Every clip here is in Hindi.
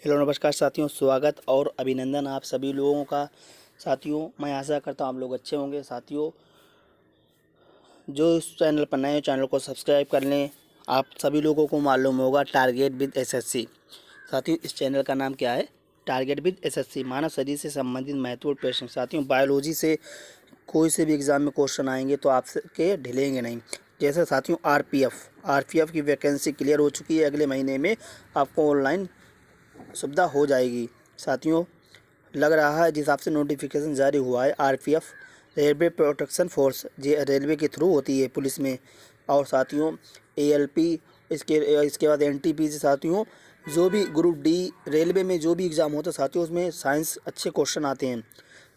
हेलो नमस्कार साथियों, स्वागत और अभिनंदन आप सभी लोगों का। साथियों, मैं आशा करता हूँ आप लोग अच्छे होंगे। साथियों, जो इस चैनल पर नए चैनल को सब्सक्राइब कर लें। आप सभी लोगों को मालूम होगा टारगेट विद एसएससी। साथियों, इस चैनल का नाम क्या है? टारगेट विद एसएससी, मानव शरीर से संबंधित महत्वपूर्ण प्रश्न। साथियों, बायोलॉजी से कोई से भी एग्ज़ाम में क्वेश्चन आएंगे तो आपके ढिलेंगे नहीं। जैसे साथियों, आरपीएफ की वैकेंसी क्लियर हो चुकी है। अगले महीने में आपको ऑनलाइन सुविधा हो जाएगी। साथियों, लग रहा है जिस हिसाब से नोटिफिकेशन जारी हुआ है, आरपीएफ रेलवे प्रोटेक्शन फोर्स ये रेलवे के थ्रू होती है पुलिस में। और साथियों, एएलपी, इसके बाद एनटीपीसी। साथियों, जो भी ग्रुप डी रेलवे में जो भी एग्ज़ाम होता है साथियों, उसमें साइंस अच्छे क्वेश्चन आते हैं।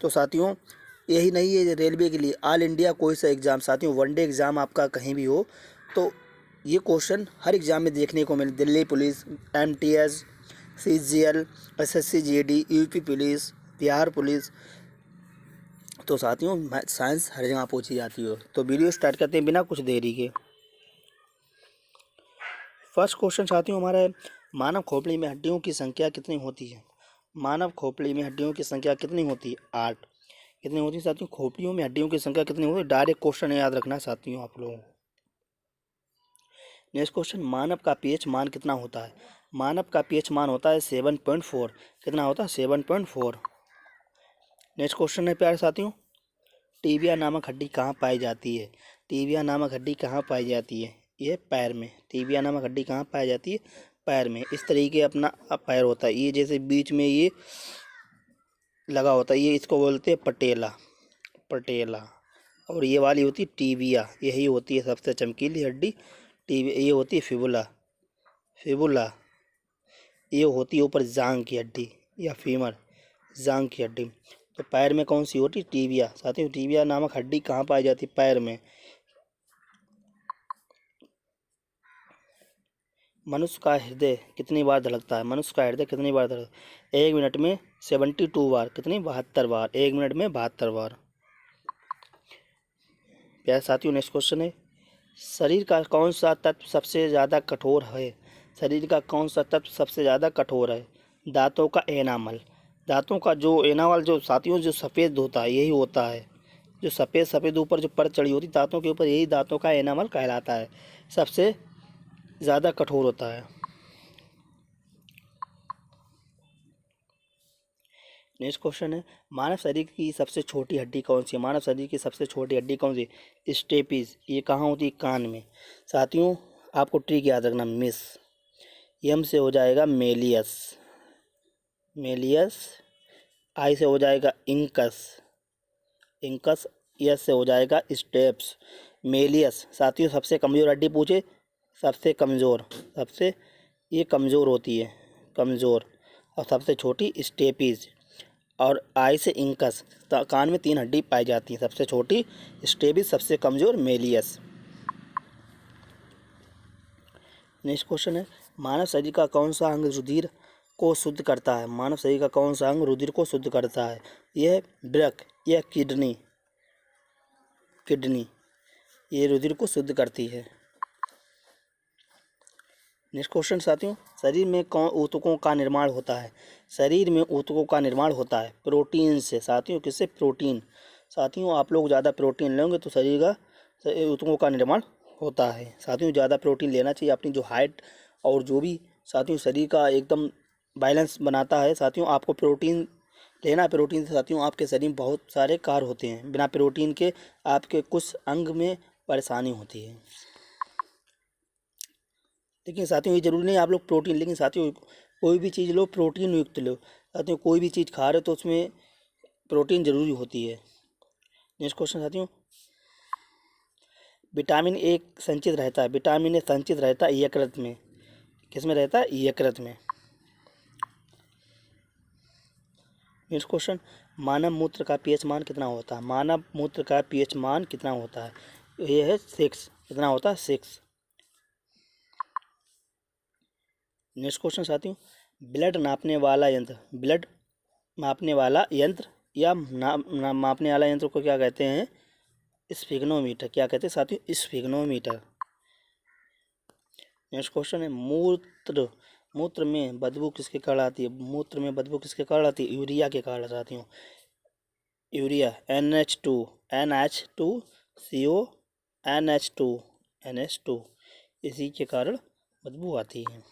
तो साथियों, यही नहीं है रेलवे के लिए, ऑल इंडिया कोई सा एग्ज़ाम, साथियों वनडे एग्ज़ाम आपका कहीं भी हो तो ये क्वेश्चन हर एग्ज़ाम में देखने को मिले। Delhi police, MTS, CGL, SSC GD, UP police, Bihar police. तो साथियों, साइंस हर जगह पूछी जाती हो। तो वीडियो स्टार्ट करते हैं बिना कुछ देरी के। फर्स्ट क्वेश्चन साथियों हमारा है, मानव खोपड़ी में हड्डियों की संख्या कितनी होती है? मानव खोपड़ी में हड्डियों की संख्या कितनी होती है? 8। कितनी होती है साथियों? खोपड़ियों में हड्डियों की संख्या कितनी होती है? डायरेक्ट क्वेश्चन है, याद रखना साथियों आप लोगों को। नेक्स्ट क्वेश्चन, मानव का पीएच मान कितना होता है? मानव का पीएच मान होता है 7.4। कितना होता है? 7.4। नेक्स्ट क्वेश्चन है प्यारे साथियों, टीबिया नामक हड्डी कहाँ पाई जाती है? टीबिया नामक हड्डी कहाँ पाई जाती है? ये पैर में। टीबिया नामक हड्डी कहाँ पाई जाती है? पैर में। इस तरीके अपना पैर होता है, ये जैसे बीच में ये लगा होता है, ये इसको बोलते हैं पटेला। पटेला। और ये वाली होती है टीबिया, यही होती है सबसे चमकीली हड्डी। टीबिया ये होती है फिबुला। फिबुला ये होती है ऊपर जांग की हड्डी या फीमर, जांग की हड्डी। तो पैर में कौन सी होती है? टीबिया। साथियों, टीबिया नामक हड्डी कहाँ पाई जाती है? पैर में। मनुष्य का हृदय कितनी बार धड़कता है? मनुष्य का हृदय कितनी बार धड़कता है? 1 मिनट में 72 बार। कितनी? 72 बार। 1 मिनट में 72 बार। प्यारे साथियों, नेक्स्ट क्वेश्चन है, शरीर का कौन सा तत्व सबसे ज़्यादा कठोर है? शरीर का कौन सा तत्व सबसे ज़्यादा कठोर है? दांतों का एनामल। दांतों का जो एनामल, जो साथियों जो सफ़ेद होता है, यही होता है। जो सफ़ेद सफ़ेद ऊपर जो परत चढ़ी होती दांतों के ऊपर, यही दांतों का एनामल कहलाता है, सबसे ज़्यादा कठोर होता है। नेक्स्ट क्वेश्चन है, मानव शरीर की सबसे छोटी हड्डी कौन सी है? मानव शरीर की सबसे छोटी हड्डी कौन सी? स्टेपिस। ये कहाँ होती है? कान में। साथियों, आपको ट्रिक याद रखना, मिस। यम से हो जाएगा मेलियस। मेलियस। आई से हो जाएगा इंकस। इंकस। यस से हो जाएगा स्टेप्स। मेलियस। साथियों, सबसे कमज़ोर हड्डी पूछे, सबसे कमज़ोर, सबसे ये कमज़ोर होती है, कमज़ोर। और सबसे छोटी स्टेपीज। और आई से इंकस। कान में 3 हड्डी पाई जाती है, सबसे छोटी स्टेपीज, सबसे कमज़ोर मेलियस। नेक्स्ट क्वेश्चन है, मानव शरीर का कौन सा अंग रुधिर को शुद्ध करता है? मानव शरीर का कौन सा अंग रुधिर को शुद्ध करता है? यह वृक्क, यह किडनी। किडनी ये रुधिर को शुद्ध करती है। नेक्स्ट क्वेश्चन साथियों, शरीर में कौन ऊतकों का निर्माण होता है? शरीर में ऊतकों का निर्माण होता है प्रोटीन से। साथियों, किससे? प्रोटीन। साथियों, आप लोग ज़्यादा प्रोटीन लेंगे तो शरीर का ऊतकों का निर्माण होता है। साथियों, ज़्यादा प्रोटीन लेना चाहिए, अपनी जो हाइट और जो भी साथियों शरीर का एकदम बैलेंस बनाता है। साथियों, आपको प्रोटीन लेना है। प्रोटीन से साथियों आपके शरीर में बहुत सारे कार्य होते हैं, बिना प्रोटीन के आपके कुछ अंग में परेशानी होती है। लेकिन साथियों, ये जरूरी नहीं आप लोग प्रोटीन, लेकिन साथियों कोई भी चीज़ लो प्रोटीन युक्त लो। साथियों, कोई भी चीज़ खा रहे हो तो उसमें प्रोटीन जरूरी होती है। नेक्स्ट क्वेश्चन साथियों, विटामिन ए संचित रहता है, विटामिन ए संचित रहता है यकृत में। किस में रहता है? यकृत में। नेक्स्ट क्वेश्चन, मानव मूत्र का पीएच मान कितना होता है? मानव मूत्र का पीएच मान कितना होता है? ये है 6। कितना होता है? 6। नेक्स्ट क्वेश्चन साथियों, ब्लड नापने वाला यंत्र, ब्लड मापने वाला यंत्र या मापने वाला यंत्र को क्या कहते हैं? स्फिग्नोमीटर। क्या कहते हैं साथियों? स्फिग्नोमीटर। नेक्स्ट क्वेश्चन है, मूत्र मूत्र में बदबू किसके कारण आती है? मूत्र में बदबू किसके कारण आती है? यूरिया के कारण आती हूँ। यूरिया NH2CO NH2 इसी के कारण बदबू आती है।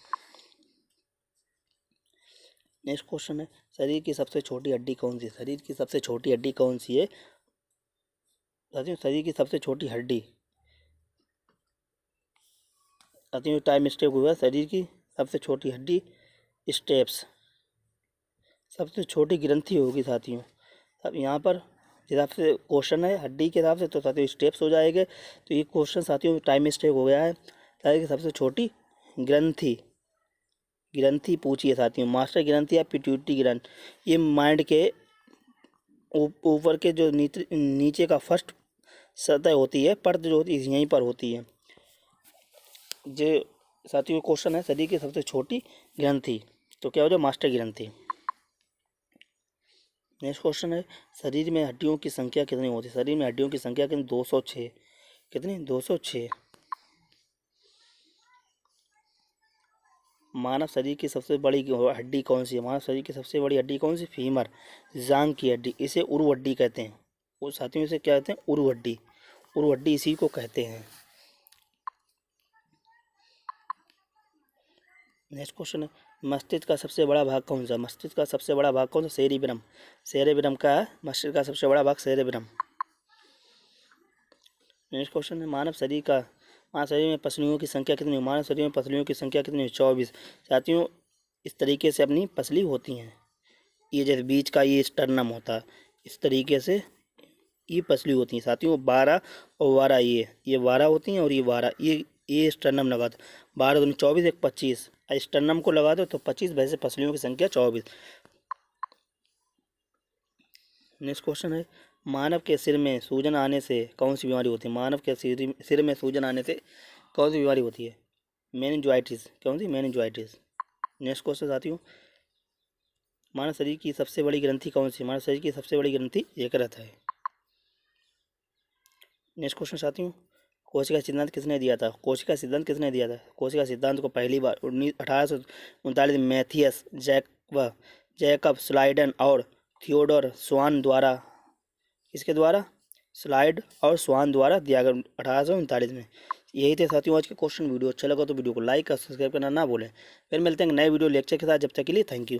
नेक्स्ट क्वेश्चन है, शरीर की सबसे छोटी हड्डी कौन सी है? शरीर की सबसे छोटी हड्डी कौन सी है? साथियों शरीर की सबसे छोटी हड्डी, साथियों टाइम स्टेप हुआ। शरीर की सबसे छोटी हड्डी स्टेप्स, सबसे छोटी ग्रंथि होगी साथियों। अब यहाँ पर हिसाब से क्वेश्चन है हड्डी के हिसाब से, तो साथियों स्टेप्स हो जाएंगे। तो ये क्वेश्चन साथियों टाइम स्टेप हो गया है। शरीर की सबसे छोटी ग्रंथि पूछी है साथियों। मास्टर ग्रंथि या पिट्यूटरी ग्रंथ, ये माइंड के ऊपर के जो नीचे का फर्स्ट सतह होती है, परत जो होती है यहीं पर होती है। जो साथियों क्वेश्चन है शरीर की सबसे छोटी ग्रंथि, तो क्या हो जाए? मास्टर ग्रंथि। नेक्स्ट क्वेश्चन है, शरीर में हड्डियों की संख्या कितनी होती है? शरीर में हड्डियों की संख्या कितनी? 206। कितनी? 206। मानव शरीर की सबसे बड़ी हड्डी कौन सी है? मानव शरीर की सबसे बड़ी हड्डी कौन सी? फीमर, जांघ की हड्डी। इसे उर्व हड्डी कहते हैं। वो साथियों से क्या कहते हैं? उर्व हड्डी। उर्व हड्डी इसी को कहते हैं। नेक्स्ट क्वेश्चन है, मस्तिष्क का सबसे बड़ा भाग कौन सा? मस्तिष्क का सबसे बड़ा भाग कौन सा? सेरेब्रम। सेरेब्रम का मस्तिष्क का सबसे बड़ा भाग सेरेब्रम। नेक्स्ट क्वेश्चन है, मानव शरीर में पसलियों की संख्या कितनी है? मानव शरीर में पसलियों की संख्या कितनी है? 24। साथियों इस तरीके से अपनी पसली होती हैं। ये जैसे बीच का ये स्टर्नम होता है, इस तरीके से ये पसली होती हैं साथियों। 12 और 12 ये 12 होती हैं, और ये 12 ये स्टर्नम लगा दो। 12 दूनी 24, एक 25। स्टर्नम को लगा दो तो 25, वैसे पसलियों की संख्या 24। नेक्स्ट क्वेश्चन है, मानव के सिर में सूजन आने से कौन सी बीमारी होती है? मानव के सिर में सूजन आने से कौन सी बीमारी होती है? मेनिंजाइटिस। कौन सी? मेनिंजाइटिस। नेक्स्ट क्वेश्चन साथियों, मानव शरीर की सबसे बड़ी ग्रंथि कौन सी? मानव शरीर की सबसे बड़ी ग्रंथि यकृत है। नेक्स्ट क्वेश्चन साथियों, कोशिका सिद्धांत किसने दिया था? कोशिका सिद्धांत किसने दिया था? कोशिका सिद्धांत को पहली बार 1839 में मैथियस जैकब स्लाइडन और थियोडोर स्वान द्वारा, किसके द्वारा? स्लाइड और स्वान द्वारा दिया गया 1839 में। यही थे साथियों आज के क्वेश्चन। वीडियो अच्छा लगा तो वीडियो को लाइक और सब्सक्राइब करना ना भूलें। फिर मिलते हैं नए वीडियो लेक्चर के साथ। जब तक के लिए थैंक यू।